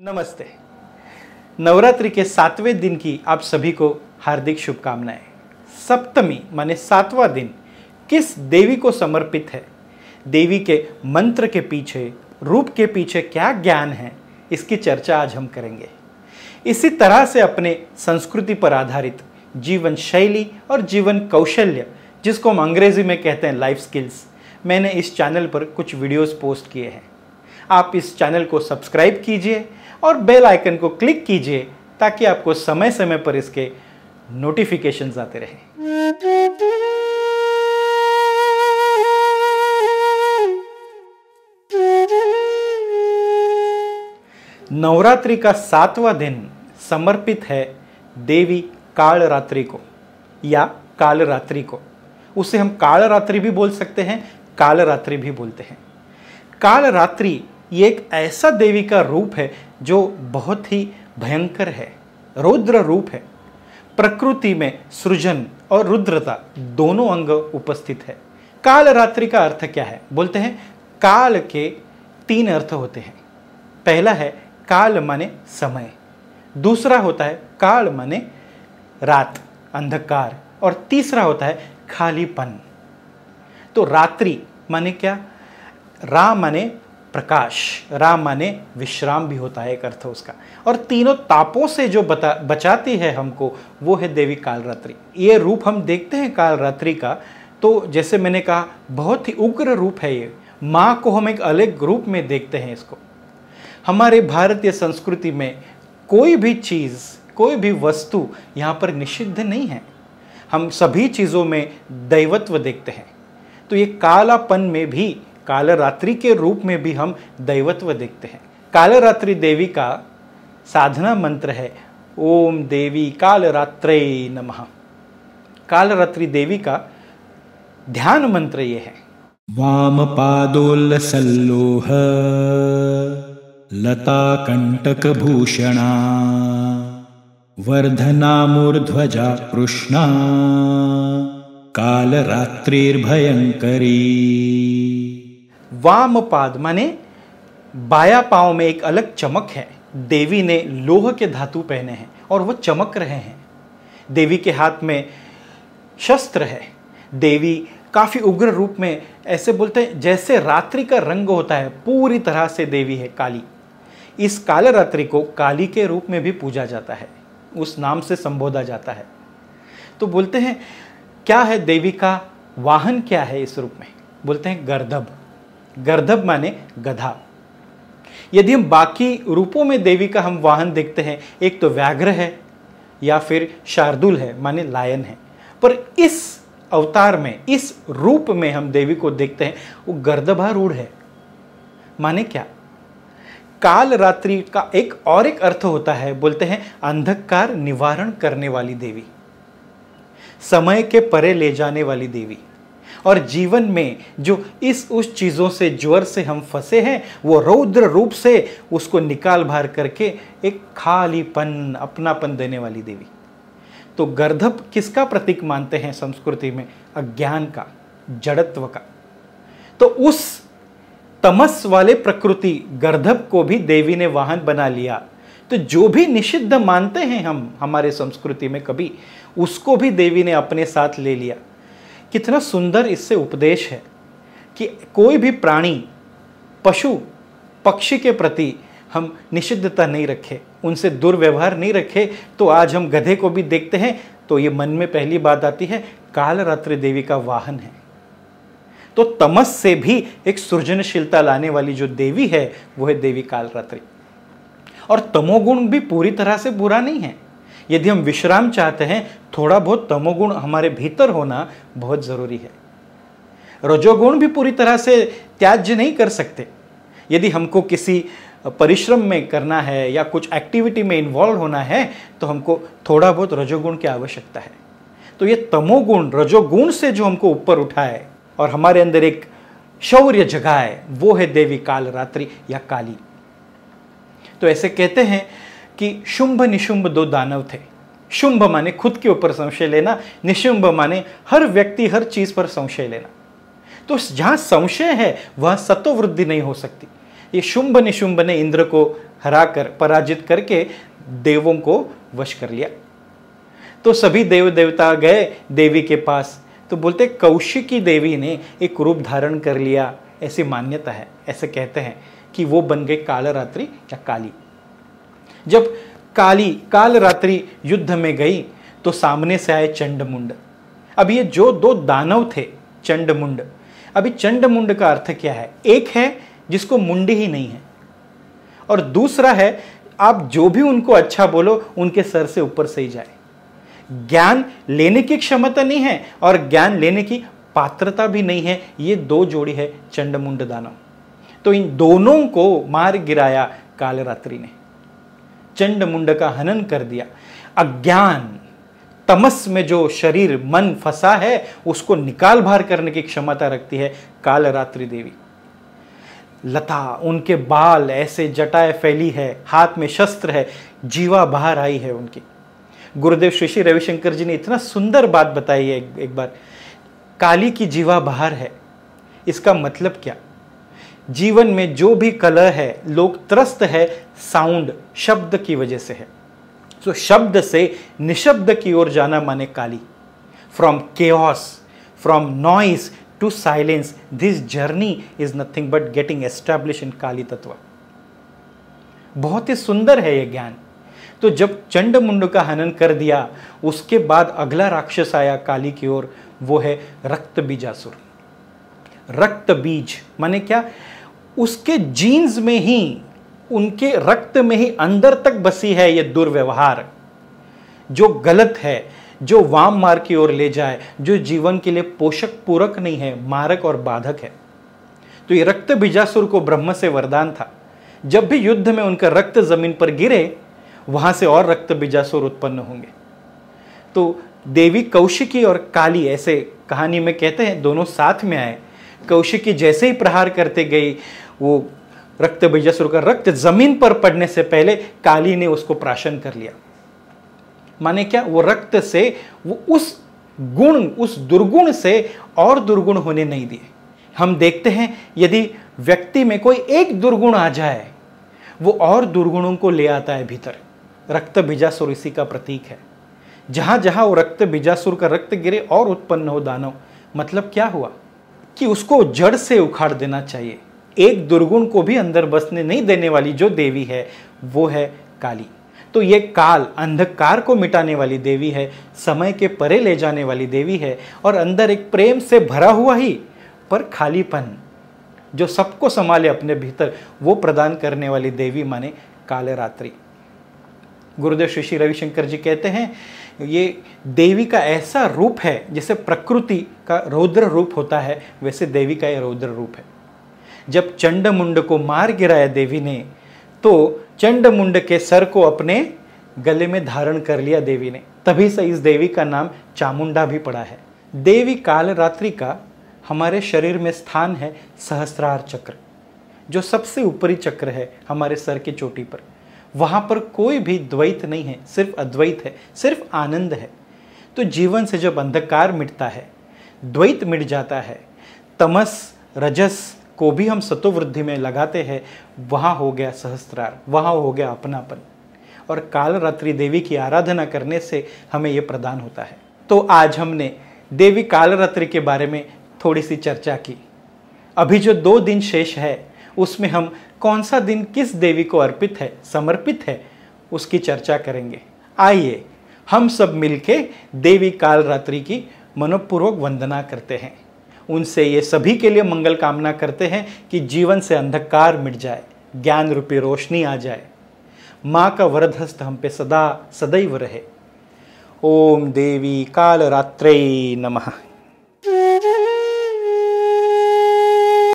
नमस्ते। नवरात्रि के 7वें दिन की आप सभी को हार्दिक शुभकामनाएं। सप्तमी माने 7वां दिन किस देवी को समर्पित है, देवी के मंत्र के पीछे, रूप के पीछे क्या ज्ञान है, इसकी चर्चा आज हम करेंगे। इसी तरह से अपने संस्कृति पर आधारित जीवन शैली और जीवन कौशल्य, जिसको हम अंग्रेजी में कहते हैं लाइफ स्किल्स, मैंने इस चैनल पर कुछ वीडियोस पोस्ट किए हैं। आप इस चैनल को सब्सक्राइब कीजिए और बेल आइकन को क्लिक कीजिए ताकि आपको समय समय पर इसके नोटिफिकेशंस आते रहें। नवरात्रि का 7वां दिन समर्पित है देवी कालरात्रि को या कालरात्रि को। उसे हम कालरात्रि भी बोल सकते हैं, कालरात्रि भी बोलते हैं। कालरात्रि ये एक ऐसा देवी का रूप है जो बहुत ही भयंकर है, रौद्र रूप है। प्रकृति में सृजन और रुद्रता दोनों अंग उपस्थित है। कालरात्रि का अर्थ क्या है? बोलते हैं काल के 3 अर्थ होते हैं। पहला है काल माने समय, दूसरा होता है काल माने रात, अंधकार, और तीसरा होता है खालीपन। तो रात्रि माने क्या? रा माने प्रकाश, राम माने विश्राम भी होता है एक अर्थ उसका, और तीनों तापों से जो बचाती है हमको, वो है देवी कालरात्रि। ये रूप हम देखते हैं कालरात्रि का, तो जैसे मैंने कहा बहुत ही उग्र रूप है ये। माँ को हम एक अलग रूप में देखते हैं इसको। हमारे भारतीय संस्कृति में कोई भी चीज़, कोई भी वस्तु यहाँ पर निषिद्ध नहीं है। हम सभी चीज़ों में दैवत्व देखते हैं। तो ये कालापन में भी, कालरात्रि के रूप में भी हम दैवत्व देखते हैं। कालरात्रि देवी का साधना मंत्र है ओम देवी कालरात्रे नमः। कालरात्रि देवी का ध्यान मंत्र ये है वाम पादोल्लसल्लोह लता कंटक भूषणा वर्धनामूर्ध्वजा कृष्णा कालरात्रिर्भयंकरी। वाम पाद माने बाया पांव में एक अलग चमक है। देवी ने लोह के धातु पहने हैं और वो चमक रहे हैं। देवी के हाथ में शस्त्र है। देवी काफी उग्र रूप में, ऐसे बोलते हैं जैसे रात्रि का रंग होता है, पूरी तरह से देवी है काली। इस कालरात्रि को काली के रूप में भी पूजा जाता है, उस नाम से संबोधा जाता है। तो बोलते हैं क्या है देवी का वाहन, क्या है इस रूप में? बोलते हैं गर्दभ। गर्दभ माने गधा। यदि हम बाकी रूपों में देवी का हम वाहन देखते हैं, एक तो व्याघ्र है या फिर शार्दूल है माने लायन है, पर इस अवतार में, इस रूप में हम देवी को देखते हैं वो गर्दभारूढ़ है। माने क्या? कालरात्रि का एक और एक अर्थ होता है, बोलते हैं अंधकार निवारण करने वाली देवी, समय के परे ले जाने वाली देवी। और जीवन में जो उस चीज़ों से, ज्वर से हम फंसे हैं, वो रौद्र रूप से उसको निकाल बाहर करके एक खालीपन, अपनापन देने वाली देवी। तो गर्दभ किसका प्रतीक मानते हैं संस्कृति में? अज्ञान का, जड़त्व का। तो उस तमस वाले प्रकृति गर्दभ को भी देवी ने वाहन बना लिया। तो जो भी निषिद्ध मानते हैं हम हमारे संस्कृति में कभी, उसको भी देवी ने अपने साथ ले लिया। कितना सुंदर इससे उपदेश है कि कोई भी प्राणी, पशु पक्षी के प्रति हम निषिद्धता नहीं रखे, उनसे दुर्व्यवहार नहीं रखे। तो आज हम गधे को भी देखते हैं तो ये मन में पहली बात आती है कालरात्रि देवी का वाहन है। तो तमस से भी एक सृजनशीलता लाने वाली जो देवी है वो है देवी कालरात्रि। और तमोगुण भी पूरी तरह से बुरा नहीं है। यदि हम विश्राम चाहते हैं, थोड़ा बहुत तमोगुण हमारे भीतर होना बहुत जरूरी है। रजोगुण भी पूरी तरह से त्याज्य नहीं कर सकते। यदि हमको किसी परिश्रम में करना है या कुछ एक्टिविटी में इन्वॉल्व होना है तो हमको थोड़ा बहुत रजोगुण की आवश्यकता है। तो ये तमोगुण रजोगुण से जो हमको ऊपर उठाए और हमारे अंदर एक शौर्य जगाए, वो है देवी कालरात्रि या काली। तो ऐसे कहते हैं कि शुंभ निशुंभ 2 दानव थे। शुंभ माने खुद के ऊपर संशय लेना, निशुंभ माने हर व्यक्ति, हर चीज पर संशय लेना। तो जहां संशय है वहां सत्व वृद्धि नहीं हो सकती। ये शुंभ निशुंभ ने इंद्र को हराकर, पराजित करके देवों को वश कर लिया। तो सभी देव देवता गए देवी के पास, तो बोलते कौशिकी देवी ने एक रूप धारण कर लिया, ऐसी मान्यता है। ऐसे कहते हैं कि वो बन गई कालरात्रि या काली। जब कालरात्रि युद्ध में गई तो सामने से आए चंडमुंड। अब ये जो दो दानव थे चंडमुंड, अभी चंडमुंड का अर्थ क्या है? एक है जिसको मुंडी ही नहीं है, और दूसरा है आप जो भी उनको अच्छा बोलो उनके सर से ऊपर से ही जाए। ज्ञान लेने की क्षमता नहीं है और ज्ञान लेने की पात्रता भी नहीं है। ये दो जोड़ी है चंडमुंड दानव। तो इन दोनों को मार गिराया कालरात्रि ने, चंडमुंड का हनन कर दिया। अज्ञान तमस में जो शरीर मन फंसा है उसको निकाल बाहर करने की क्षमता रखती है कालरात्रि देवी। लता, उनके बाल ऐसे जटाएं फैली है, हाथ में शस्त्र है, जीवा बाहर आई है उनकी। गुरुदेव श्री श्री रविशंकर जी ने इतना सुंदर बात बताई है एक बार, काली की जीवा बाहर है, इसका मतलब क्या? जीवन में जो भी कलह है, लोग त्रस्त है, साउंड शब्द की वजह से है। तो शब्द से निशब्द की ओर जाना माने Kali. From chaos, from noise to silence, this journey is nothing but getting establish in Kali तत्व। बहुत ही सुंदर है यह ज्ञान। तो जब चंडमुंड का हनन कर दिया, उसके बाद अगला राक्षस आया काली की ओर, वो है रक्त बीजासुर। रक्त बीज माने क्या? उसके जीन्स में ही, उनके रक्त में ही अंदर तक बसी है ये दुर्व्यवहार, जो गलत है, जो वाम मार्ग की ओर ले जाए, जो जीवन के लिए पोषक पूरक नहीं है, मारक और बाधक है। तो ये रक्त बीजासुर को ब्रह्म से वरदान था, जब भी युद्ध में उनका रक्त जमीन पर गिरे वहां से और रक्त बीजासुर उत्पन्न होंगे। तो देवी कौशिकी और काली, ऐसे कहानी में कहते हैं, दोनों साथ में आए। कौशिकी जैसे ही प्रहार करते गई, वो रक्त बीजासुर का रक्त जमीन पर पड़ने से पहले काली ने उसको प्राशन कर लिया। माने क्या? वो रक्त से वो उस गुण, उस दुर्गुण से और दुर्गुण होने नहीं दिए। हम देखते हैं यदि व्यक्ति में कोई एक दुर्गुण आ जाए, वो और दुर्गुणों को ले आता है भीतर। रक्त बीजासुर इसी का प्रतीक है। जहां जहां वो रक्त बीजासुर का रक्त गिरे और उत्पन्न हो दानव। मतलब क्या हुआ कि उसको जड़ से उखाड़ देना चाहिए। एक दुर्गुण को भी अंदर बसने नहीं देने वाली जो देवी है वो है काली। तो ये काल अंधकार को मिटाने वाली देवी है, समय के परे ले जाने वाली देवी है, और अंदर एक प्रेम से भरा हुआ ही पर खालीपन जो सबको संभाले अपने भीतर, वो प्रदान करने वाली देवी माने कालरात्रि। गुरुदेव श्री श्री रविशंकर जी कहते हैं ये देवी का ऐसा रूप है जैसे प्रकृति का रौद्र रूप होता है, वैसे देवी का ये रौद्र रूप है। जब चंडमुंड को मार गिराया देवी ने, तो चंडमुंड के सर को अपने गले में धारण कर लिया देवी ने। तभी से इस देवी का नाम चामुंडा भी पड़ा है। देवी कालरात्रि का हमारे शरीर में स्थान है सहस्त्रार चक्र, जो सबसे ऊपरी चक्र है हमारे सर की चोटी पर। वहाँ पर कोई भी द्वैत नहीं है, सिर्फ अद्वैत है, सिर्फ आनंद है। तो जीवन से जब अंधकार मिटता है, द्वैत मिट जाता है, तमस रजस को भी हम सतोवृद्धि में लगाते हैं, वहाँ हो गया सहस्त्रार, वहाँ हो गया अपनापन। और कालरात्रि देवी की आराधना करने से हमें ये प्रदान होता है। तो आज हमने देवी कालरात्रि के बारे में थोड़ी सी चर्चा की। अभी जो 2 दिन शेष है उसमें हम कौन सा दिन किस देवी को अर्पित है, समर्पित है, उसकी चर्चा करेंगे। आइए हम सब मिलके देवी कालरात्रि की मनोपूर्वक वंदना करते हैं। उनसे ये सभी के लिए मंगल कामना करते हैं कि जीवन से अंधकार मिट जाए, ज्ञान रूपी रोशनी आ जाए, माँ का वरद हस्त हम पे सदा सदैव रहे। ओम देवी कालरात्रै नमः।